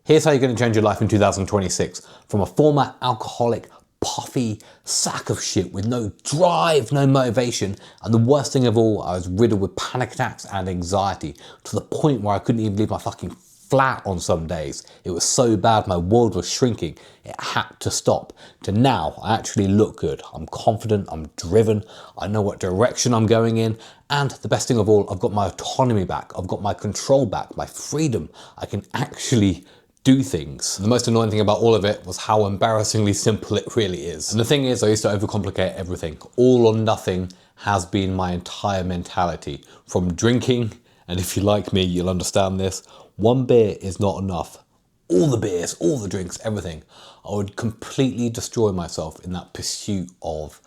Here's how you're going to change your life in 2026 from a former alcoholic, puffy sack of shit with no drive, no motivation, and the worst thing of all, I was riddled with panic attacks and anxiety to the point where I couldn't even leave my fucking flat on some days. It was so bad, my world was shrinking. It had to stop. To now, I actually look good. I'm confident, I'm driven, I know what direction I'm going in, and the best thing of all, I've got my autonomy back, I've got my control back, my freedom. I can actually do things. The most annoying thing about all of it was how embarrassingly simple it really is. And the thing is, I used to overcomplicate everything. All or nothing has been my entire mentality. From drinking, and if you like me, you'll understand this, one beer is not enough. All the beers, all the drinks, everything. I would completely destroy myself in that pursuit of,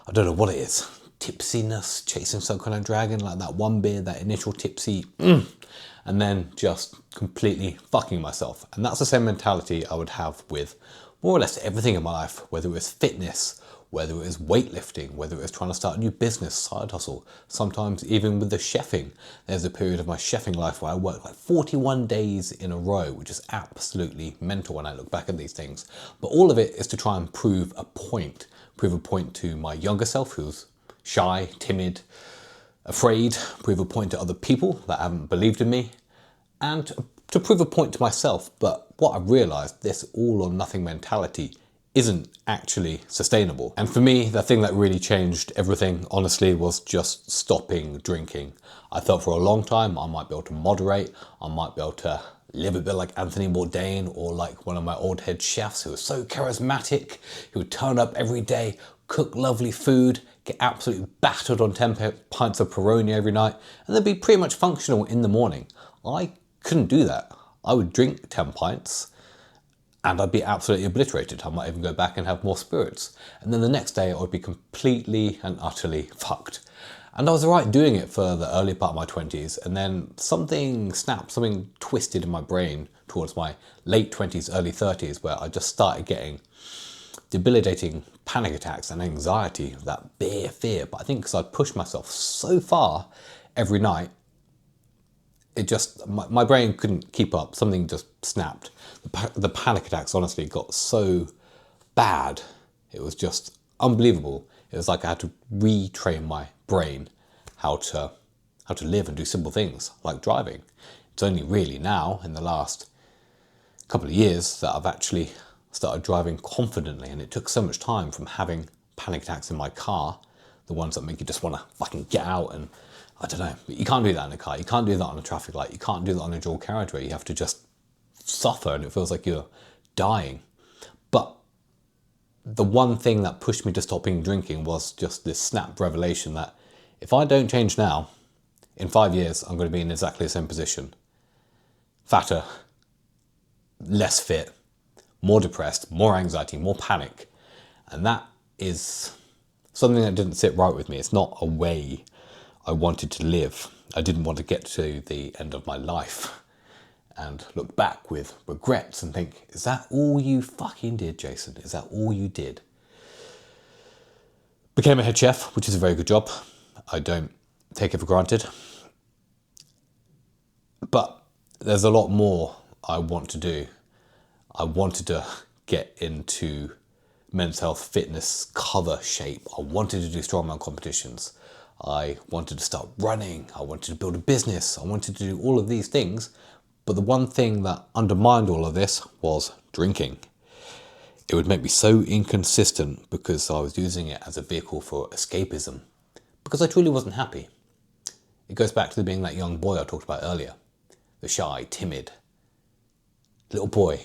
I don't know what it is, tipsiness, chasing some kind of dragon, like that one beer, that initial tipsy, and then just completely fucking myself. And that's the same mentality I would have with more or less everything in my life, whether it was fitness, whether it was weightlifting, whether it was trying to start a new business, side hustle, sometimes even with the chefing. There's a period of my chefing life where I worked like 41 days in a row, which is absolutely mental when I look back at these things. But all of it is to try and prove a point to my younger self who's shy, timid, afraid, prove a point to other people that haven't believed in me, and to prove a point to myself. But what I've realized, this all or nothing mentality isn't actually sustainable. And for me, the thing that really changed everything, honestly, was just stopping drinking. I thought for a long time I might be able to moderate, I might be able to live a bit like Anthony Bourdain or like one of my old head chefs who was so charismatic, who would turn up every day, cook lovely food, get absolutely battered on 10 pints of Peroni every night, and then be pretty much functional in the morning. I couldn't do that. I would drink 10 pints and I'd be absolutely obliterated. I might even go back and have more spirits. And then the next day I would be completely and utterly fucked. And I was alright doing it for the early part of my 20s, and then something snapped, something twisted in my brain towards my late 20s, early 30s, where I just started getting debilitating panic attacks and anxiety, that bare fear. But I think because I'd pushed myself so far every night, it just, my brain couldn't keep up. Something just snapped. The panic attacks honestly got so bad. It was just unbelievable. It was like I had to retrain my brain how to live and do simple things like driving. It's only really now in the last couple of years that I've actually started driving confidently, and it took so much time from having panic attacks in my car, the ones that make you just want to fucking get out, and I don't know, but you can't do that in a car, you can't do that on a traffic light, you can't do that on a dual carriageway, you have to just suffer and it feels like you're dying. But the one thing that pushed me to stopping drinking was just this snap revelation that if I don't change now, in 5 years I'm going to be in exactly the same position. Fatter, less fit, more depressed, more anxiety, more panic. And that is something that didn't sit right with me. It's not a way I wanted to live. I didn't want to get to the end of my life and look back with regrets and think, is that all you fucking did, Jason? Is that all you did? Became a head chef, which is a very good job. I don't take it for granted. But there's a lot more I want to do. I wanted to get into men's health, fitness, cover shape. I wanted to do strongman competitions. I wanted to start running. I wanted to build a business. I wanted to do all of these things. But the one thing that undermined all of this was drinking. It would make me so inconsistent because I was using it as a vehicle for escapism, because I truly wasn't happy. It goes back to being that young boy I talked about earlier, the shy, timid little boy.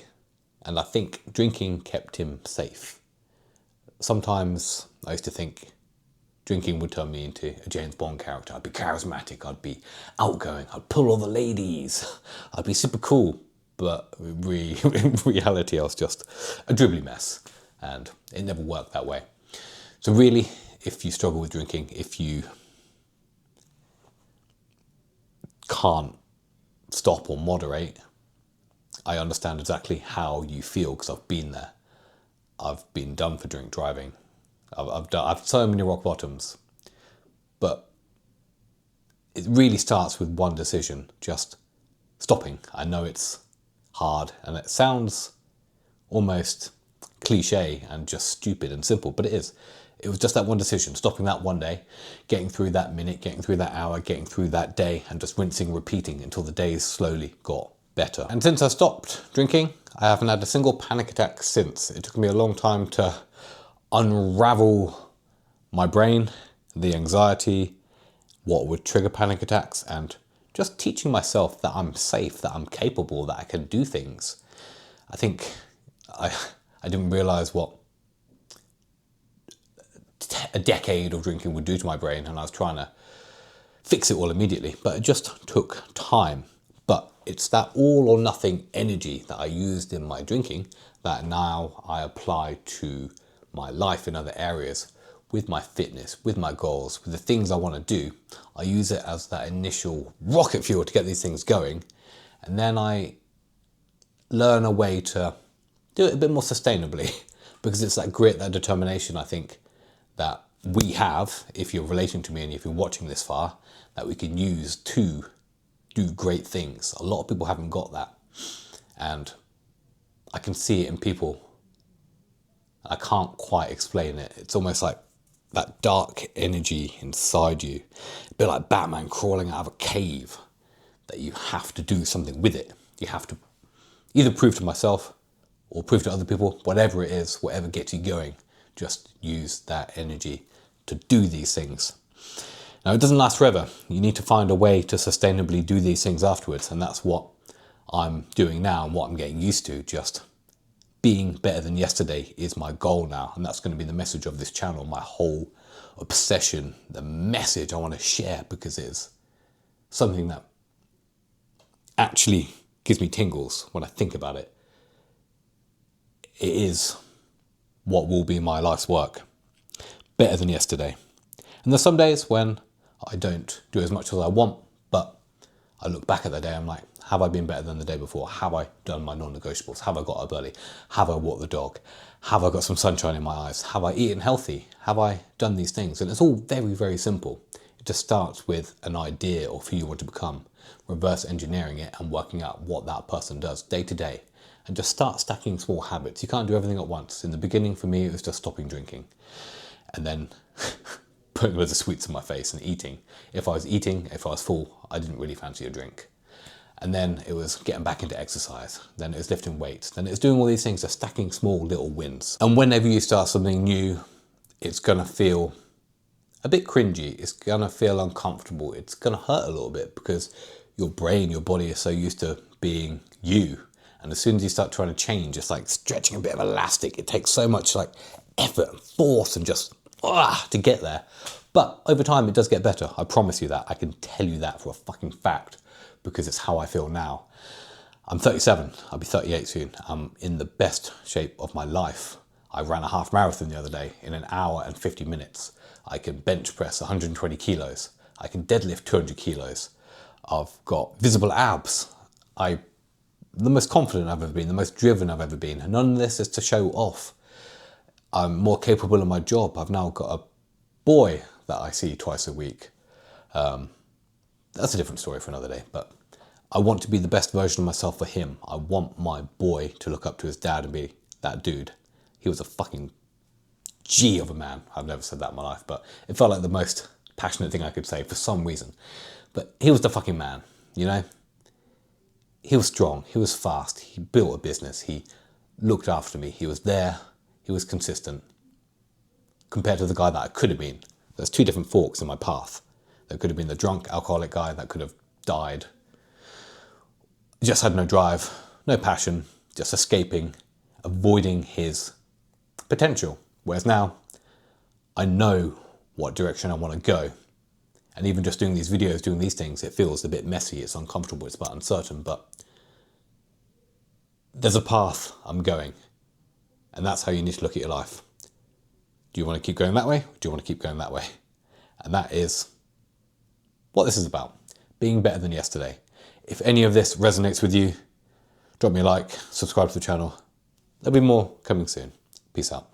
And I think drinking kept him safe. Sometimes I used to think drinking would turn me into a James Bond character. I'd be charismatic, I'd be outgoing, I'd pull all the ladies, I'd be super cool. But in reality, I was just a dribbly mess, and it never worked that way. So really, if you struggle with drinking, if you can't stop or moderate, I understand exactly how you feel because I've been there. I've been done for drink driving. I've so many rock bottoms, but it really starts with one decision, just stopping. I know it's hard, and it sounds almost cliche and just stupid and simple, but it is. It was just that one decision, stopping that one day, getting through that minute, getting through that hour, getting through that day, and just rinsing, repeating until the days slowly got better. And since I stopped drinking, I haven't had a single panic attack since. It took me a long time to unravel my brain, the anxiety, what would trigger panic attacks, and just teaching myself that I'm safe, that I'm capable, that I can do things. I think I didn't realize what a decade of drinking would do to my brain, and I was trying to fix it all immediately, but it just took time. But it's that all or nothing energy that I used in my drinking that now I apply to my life in other areas, with my fitness, with my goals, with the things I want to do. I use it as that initial rocket fuel to get these things going, and then I learn a way to do it a bit more sustainably, because it's that grit, that determination, I think, that we have, if you're relating to me and if you're watching this far, that we can use to do great things. A lot of people haven't got that, and I can see it in people. I can't quite explain it. It's almost like that dark energy inside you, a bit like Batman crawling out of a cave, that you have to do something with it. You have to either prove to myself or prove to other people, whatever it is, whatever gets you going. Just use that energy to do these things. Now, it doesn't last forever. You need to find a way to sustainably do these things afterwards, and that's what I'm doing now and what I'm getting used to. Just being better than yesterday is my goal now, and that's going to be the message of this channel, my whole obsession, the message I want to share, because it's something that actually gives me tingles when I think about it. It is what will be my life's work. Better than yesterday. And there's some days when I don't do as much as I want, but I look back at the day, I'm like, have I been better than the day before? Have I done my non-negotiables? Have I got up early? Have I walked the dog? Have I got some sunshine in my eyes? Have I eaten healthy? Have I done these things? And it's all very, very simple. It just starts with an idea of who you want to become, reverse engineering it and working out what that person does day to day. And just start stacking small habits. You can't do everything at once. In the beginning, for me, it was just stopping drinking. And then putting loads of sweets in my face and eating. If I was eating, if I was full, I didn't really fancy a drink. And then it was getting back into exercise. Then it was lifting weights. Then it was doing all these things, just stacking small little wins. And whenever you start something new, it's gonna feel a bit cringy. It's gonna feel uncomfortable. It's gonna hurt a little bit because your brain, your body is so used to being you. And as soon as you start trying to change, it's like stretching a bit of elastic. It takes so much like effort and force and just to get there. But over time, it does get better. I promise you that. I can tell you that for a fucking fact, because it's how I feel now. I'm 37. I'll be 38 soon. I'm in the best shape of my life. I ran a half marathon the other day in an hour and 50 minutes. I can bench press 120 kilos. I can deadlift 200 kilos. I've got visible abs. The most confident I've ever been, the most driven I've ever been. And none of this is to show off. I'm more capable in my job. I've now got a boy that I see twice a week. That's a different story for another day, but I want to be the best version of myself for him. I want my boy to look up to his dad and be that dude. He was a fucking G of a man. I've never said that in my life, but it felt like the most passionate thing I could say for some reason. But he was the fucking man, you know? He was strong, he was fast, he built a business, he looked after me, he was there, he was consistent. Compared to the guy that I could have been. There's two different forks in my path. There could have been the drunk, alcoholic guy that could have died. Just had no drive, no passion, just escaping, avoiding his potential. Whereas now, I know what direction I want to go. And even just doing these videos, doing these things, it feels a bit messy, it's uncomfortable, it's a bit uncertain, but there's a path I'm going. And that's how you need to look at your life. Do you want to keep going that way? Or do you want to keep going that way? And that is what this is about. Being better than yesterday. If any of this resonates with you, drop me a like, subscribe to the channel. There'll be more coming soon. Peace out.